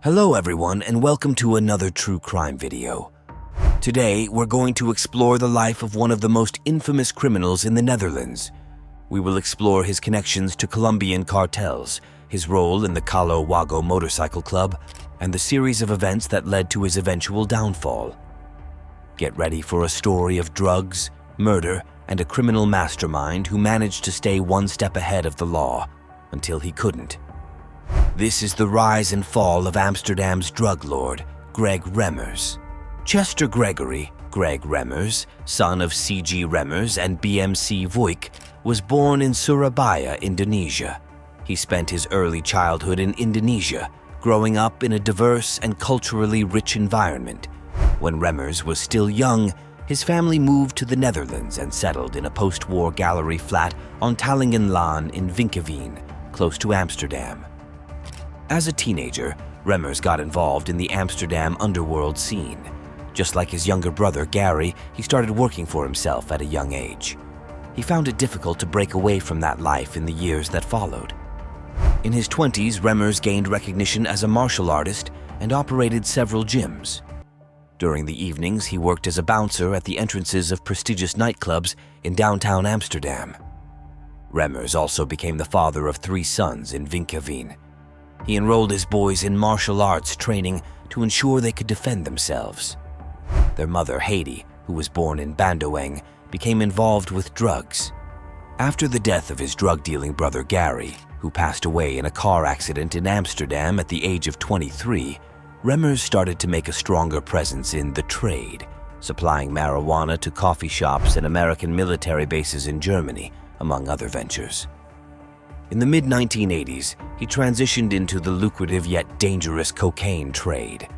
Hello everyone and welcome to another true crime video. Today we're going to explore the life of one of the most infamous criminals in the Netherlands. We will explore his connections to Colombian cartels, his role in the Caloh Wagoh motorcycle club, and the series of events that led to his eventual downfall. Get ready for a story of drugs, murder, and a criminal mastermind who managed to stay one step ahead of the law until he couldn't. This is the rise and fall of Amsterdam's drug lord, Greg Remmers. Chester Gregory, Greg Remmers, son of C.G. Remmers and B.M.C. Voik, was born in Surabaya, Indonesia. He spent his early childhood in Indonesia, growing up in a diverse and culturally rich environment. When Remmers was still young, his family moved to the Netherlands and settled in a post-war gallery flat on Talingenlaan in Vinkeveen, close to Amsterdam. As a teenager, Remmers got involved in the Amsterdam underworld scene. Just like his younger brother, Gary, he started working for himself at a young age. He found it difficult to break away from that life in the years that followed. In his 20s, Remmers gained recognition as a martial artist and operated several gyms. During the evenings, he worked as a bouncer at the entrances of prestigious nightclubs in downtown Amsterdam. Remmers also became the father of 3 sons in Vinkeveen. He enrolled his boys in martial arts training to ensure they could defend themselves. Their mother, Haiti, who was born in Bandoeng, became involved with drugs. After the death of his drug-dealing brother Gary, who passed away in a car accident in Amsterdam at the age of 23, Remmers started to make a stronger presence in the trade, supplying marijuana to coffee shops and American military bases in Germany, among other ventures. In the mid-1980s, he transitioned into the lucrative yet dangerous cocaine trade.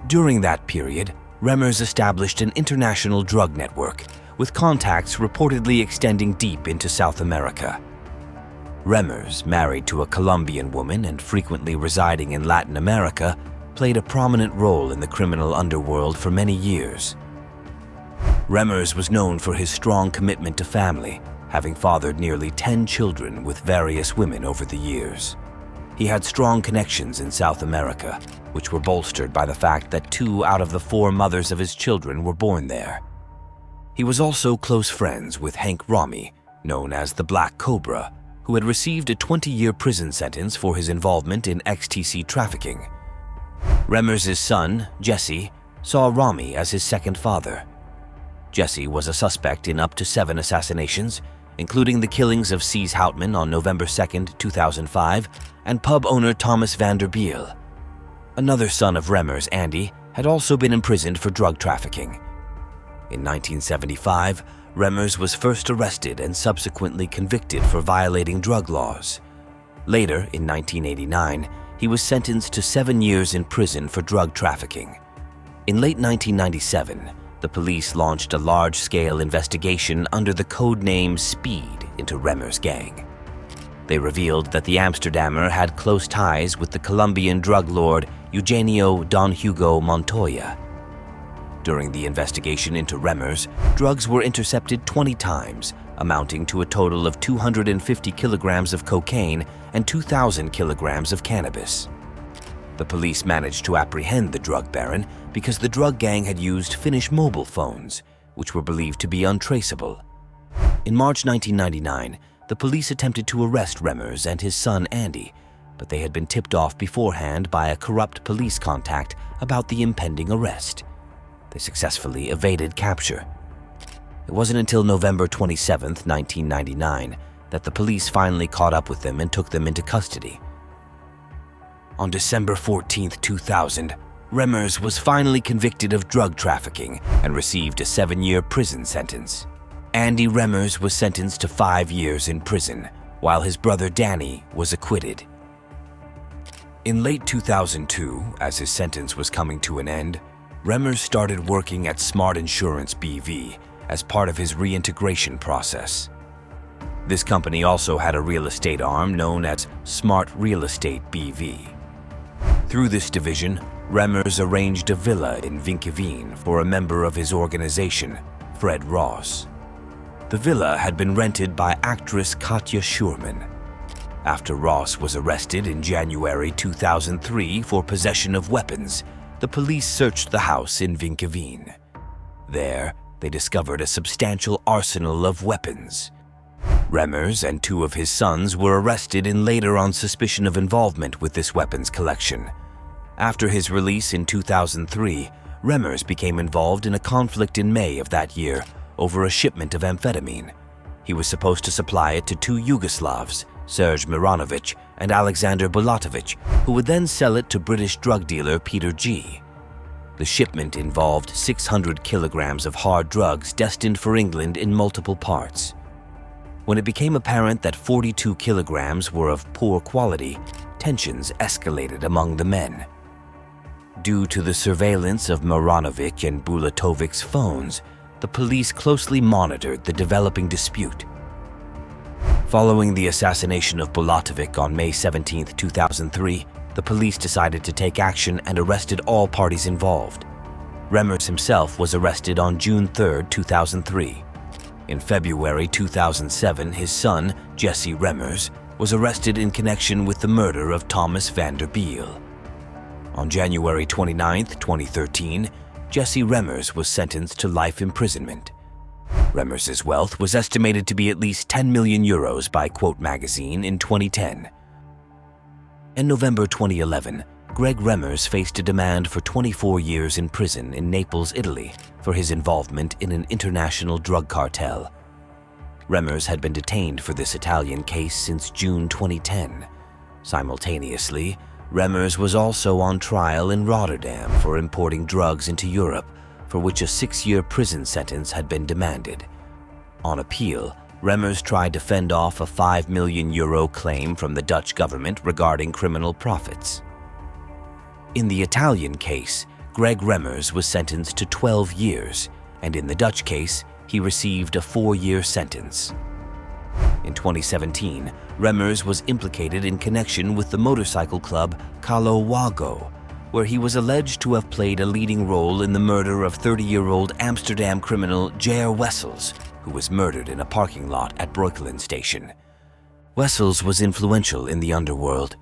During that period, Remmers established an international drug network, with contacts reportedly extending deep into South America. Remmers, married to a Colombian woman and frequently residing in Latin America, played a prominent role in the criminal underworld for many years. Remmers was known for his strong commitment to family, having fathered nearly 10 children with various women over the years. He had strong connections in South America, which were bolstered by the fact that 2 out of the 4 mothers of his children were born there. He was also close friends with Henk Romy, known as the Black Cobra, who had received a 20-year prison sentence for his involvement in ecstasy trafficking. Remmers' son, Jesse, saw Romy as his second father. Jesse was a suspect in up to 7 assassinations, including the killings of Cees Houtman on November 2, 2005, and pub owner Thomas van der Biel. Another son of Remmers, Andy, had also been imprisoned for drug trafficking. In 1975, Remmers was first arrested and subsequently convicted for violating drug laws. Later, in 1989, he was sentenced to 7 years in prison for drug trafficking. In late 1997, the police launched a large-scale investigation under the codename Speed into Remmers' gang. They revealed that the Amsterdammer had close ties with the Colombian drug lord Eugenio Don Hugo Montoya. During the investigation into Remmers, drugs were intercepted 20 times, amounting to a total of 250 kilograms of cocaine and 2,000 kilograms of cannabis. The police managed to apprehend the drug baron because the drug gang had used Finnish mobile phones, which were believed to be untraceable. In March 1999, the police attempted to arrest Remmers and his son Andy, but they had been tipped off beforehand by a corrupt police contact about the impending arrest. They successfully evaded capture. It wasn't until November 27, 1999, that the police finally caught up with them and took them into custody. On December 14, 2000, Remmers was finally convicted of drug trafficking and received a 7-year prison sentence. Andy Remmers was sentenced to 5 years in prison, while his brother Danny was acquitted. In late 2002, as his sentence was coming to an end, Remmers started working at Smart Insurance BV as part of his reintegration process. This company also had a real estate arm known as Smart Real Estate BV. Through this division, Remmers arranged a villa in Vinkeveen for a member of his organization, Fred Ross. The villa had been rented by actress Katja Schuurman. After Ross was arrested in January 2003 for possession of weapons, the police searched the house in Vinkeveen. There, they discovered a substantial arsenal of weapons. Remmers and 2 of his sons were arrested and later on suspicion of involvement with this weapons collection. After his release in 2003, Remmers became involved in a conflict in May of that year over a shipment of amphetamine. He was supposed to supply it to 2 Yugoslavs, Serge Miranovic and Alexander Bulatovic, who would then sell it to British drug dealer Peter G. The shipment involved 600 kilograms of hard drugs destined for England in multiple parts. When it became apparent that 42 kilograms were of poor quality, tensions escalated among the men. Due to the surveillance of Miranovic and Bulatovic's phones, the police closely monitored the developing dispute. Following the assassination of Bulatovic on May 17, 2003, the police decided to take action and arrested all parties involved. Remmers himself was arrested on June 3, 2003. In February 2007, his son, Jesse Remmers, was arrested in connection with the murder of Thomas van der Biel. On January 29, 2013, Jesse Remmers was sentenced to life imprisonment. Remmers' wealth was estimated to be at least 10 million euros by Quote magazine in 2010. In November 2011, Greg Remmers faced a demand for 24 years in prison in Naples, Italy, for his involvement in an international drug cartel. Remmers had been detained for this Italian case since June 2010. Simultaneously, Remmers was also on trial in Rotterdam for importing drugs into Europe, for which a 6-year prison sentence had been demanded. On appeal, Remmers tried to fend off a 5 million euro claim from the Dutch government regarding criminal profits. In the Italian case, Greg Remmers was sentenced to 12 years, and in the Dutch case, he received a 4-year sentence. In 2017, Remmers was implicated in connection with the motorcycle club Caloh Wagoh, where he was alleged to have played a leading role in the murder of 30-year-old Amsterdam criminal J.R. Wessels, who was murdered in a parking lot at Breukelen station. Wessels was influential in the underworld.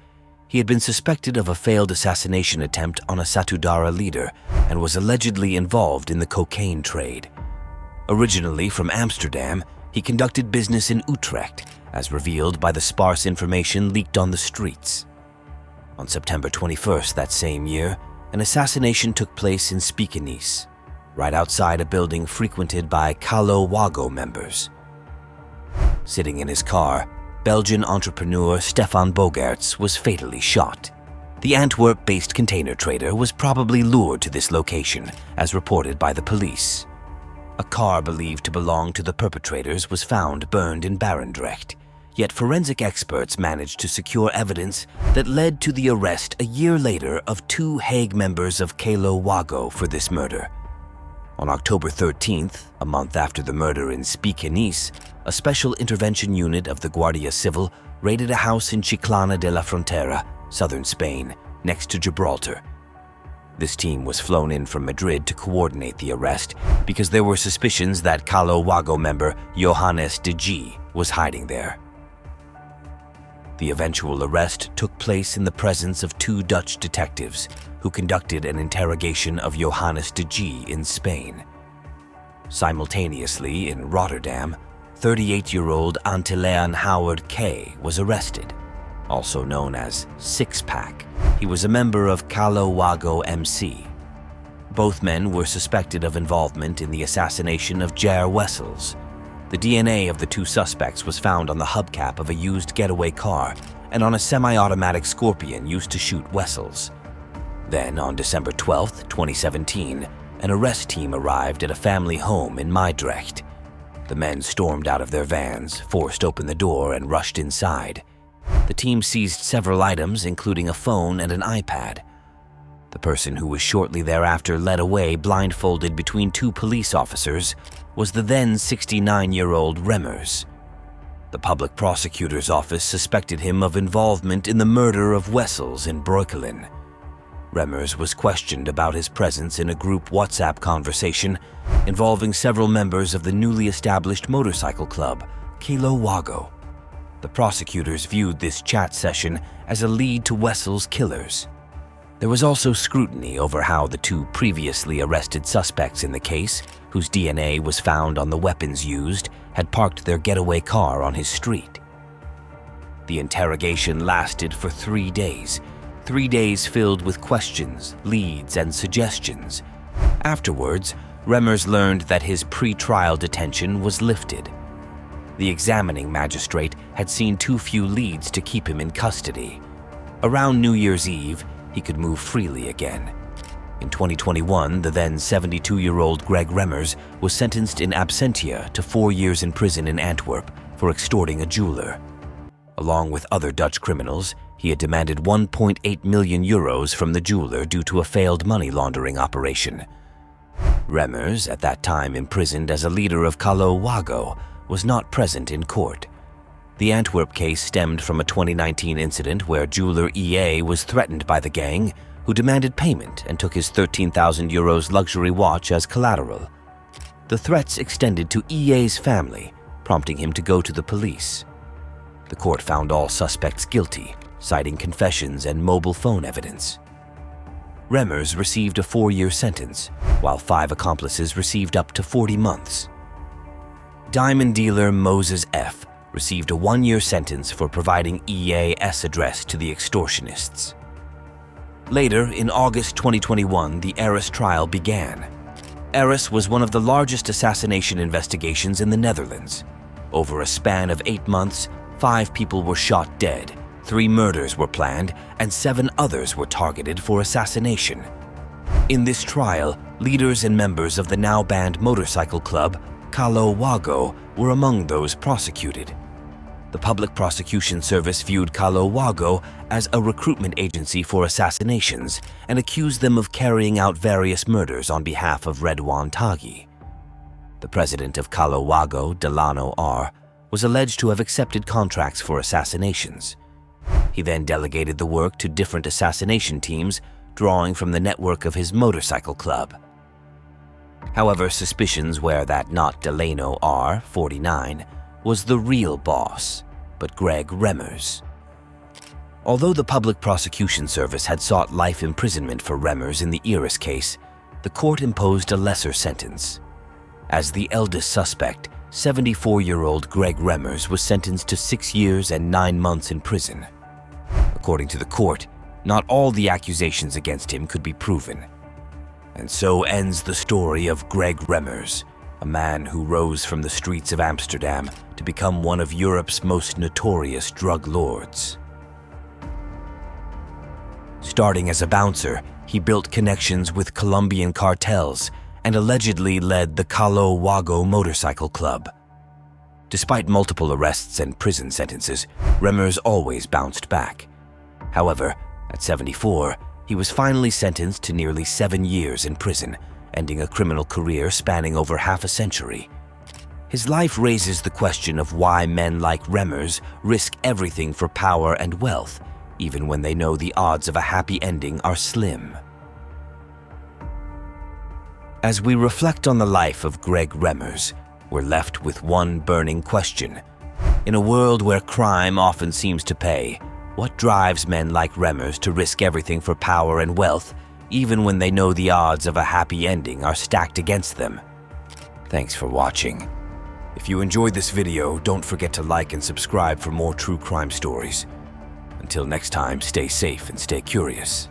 He had been suspected of a failed assassination attempt on a Satudara leader and was allegedly involved in the cocaine trade. Originally from Amsterdam, he conducted business in Utrecht, as revealed by the sparse information leaked on the streets. On September 21st that same year, an assassination took place in Spijkenisse, right outside a building frequented by Caloh Wagoh members. Sitting in his car, Belgian entrepreneur Stefan Bogaerts was fatally shot. The Antwerp-based container trader was probably lured to this location, as reported by the police. A car believed to belong to the perpetrators was found burned in Barendrecht, yet forensic experts managed to secure evidence that led to the arrest a year later of 2 Hague members of Caloh Wagoh for this murder. On October 13th, a month after the murder in Spijkenisse, a special intervention unit of the Guardia Civil raided a house in Chiclana de la Frontera, southern Spain, next to Gibraltar. This team was flown in from Madrid to coordinate the arrest because there were suspicions that Caloh Wagoh member Johannes de G was hiding there. The eventual arrest took place in the presence of 2 Dutch detectives who conducted an interrogation of Johannes de G in Spain. Simultaneously, in Rotterdam, 38-year-old Antillian Howard K. was arrested, also known as Six-Pack. He was a member of Caloh Wagoh MC. Both men were suspected of involvement in the assassination of J.R. Wessels. The DNA of the 2 suspects was found on the hubcap of a used getaway car and on a semi-automatic Scorpion used to shoot Wessels. Then, on December 12, 2017, an arrest team arrived at a family home in Meidrecht. The men stormed out of their vans, forced open the door, and rushed inside. The team seized several items, including a phone and an iPad. The person who was shortly thereafter led away blindfolded between 2 police officers was the then 69-year-old Remmers. The public prosecutor's office suspected him of involvement in the murder of Wessels in Breukelen. Remmers was questioned about his presence in a group WhatsApp conversation involving several members of the newly established motorcycle club, Caloh Wagoh. The prosecutors viewed this chat session as a lead to Wessel's killers. There was also scrutiny over how the two previously arrested suspects in the case, whose DNA was found on the weapons used, had parked their getaway car on his street. The interrogation lasted for 3 days, 3 days filled with questions, leads, and suggestions. Afterwards, Remmers learned that his pre-trial detention was lifted. The examining magistrate had seen too few leads to keep him in custody. Around New Year's Eve, he could move freely again. In 2021, the then 72-year-old Greg Remmers was sentenced in absentia to 4 years in prison in Antwerp for extorting a jeweler. Along with other Dutch criminals, he had demanded 1.8 million euros from the jeweler due to a failed money laundering operation. Remmers, at that time imprisoned as a leader of Caloh Wagoh, was not present in court. The Antwerp case stemmed from a 2019 incident where jeweler EA was threatened by the gang, who demanded payment and took his 13,000 euros luxury watch as collateral. The threats extended to EA's family, prompting him to go to the police. The court found all suspects guilty, citing confessions and mobile phone evidence. Remmers received a 4-year sentence, while 5 accomplices received up to 40 months. Diamond dealer Moses F. received a 1-year sentence for providing EA's address to the extortionists. Later, in August 2021, the Eris trial began. Eris was one of the largest assassination investigations in the Netherlands. Over a span of 8 months, 5 people were shot dead, 3 murders were planned, and 7 others were targeted for assassination. In this trial, leaders and members of the now-banned motorcycle club, Caloh Wagoh, were among those prosecuted. The Public Prosecution Service viewed Caloh Wagoh as a recruitment agency for assassinations and accused them of carrying out various murders on behalf of Redouane Taghi. The president of Caloh Wagoh, Delano R., was alleged to have accepted contracts for assassinations. He then delegated the work to different assassination teams, drawing from the network of his motorcycle club. However, suspicions were that not Delano R., 49, was the real boss, but Greg Remmers. Although the Public Prosecution Service had sought life imprisonment for Remmers in the Eris case, the court imposed a lesser sentence. As the eldest suspect, 74-year-old Greg Remmers was sentenced to 6 years and 9 months in prison. According to the court, not all the accusations against him could be proven. And so ends the story of Greg Remmers, a man who rose from the streets of Amsterdam to become one of Europe's most notorious drug lords. Starting as a bouncer, he built connections with Colombian cartels and allegedly led the Caloh Wagoh motorcycle club. Despite multiple arrests and prison sentences, Remmers always bounced back. However, at 74, he was finally sentenced to nearly 7 years in prison, ending a criminal career spanning over half a century. His life raises the question of why men like Remmers risk everything for power and wealth, even when they know the odds of a happy ending are slim. As we reflect on the life of Greg Remmers, we're left with one burning question. In a world where crime often seems to pay, what drives men like Remmers to risk everything for power and wealth, even when they know the odds of a happy ending are stacked against them? Thanks for watching. If you enjoyed this video, don't forget to like and subscribe for more true crime stories. Until next time, stay safe and stay curious.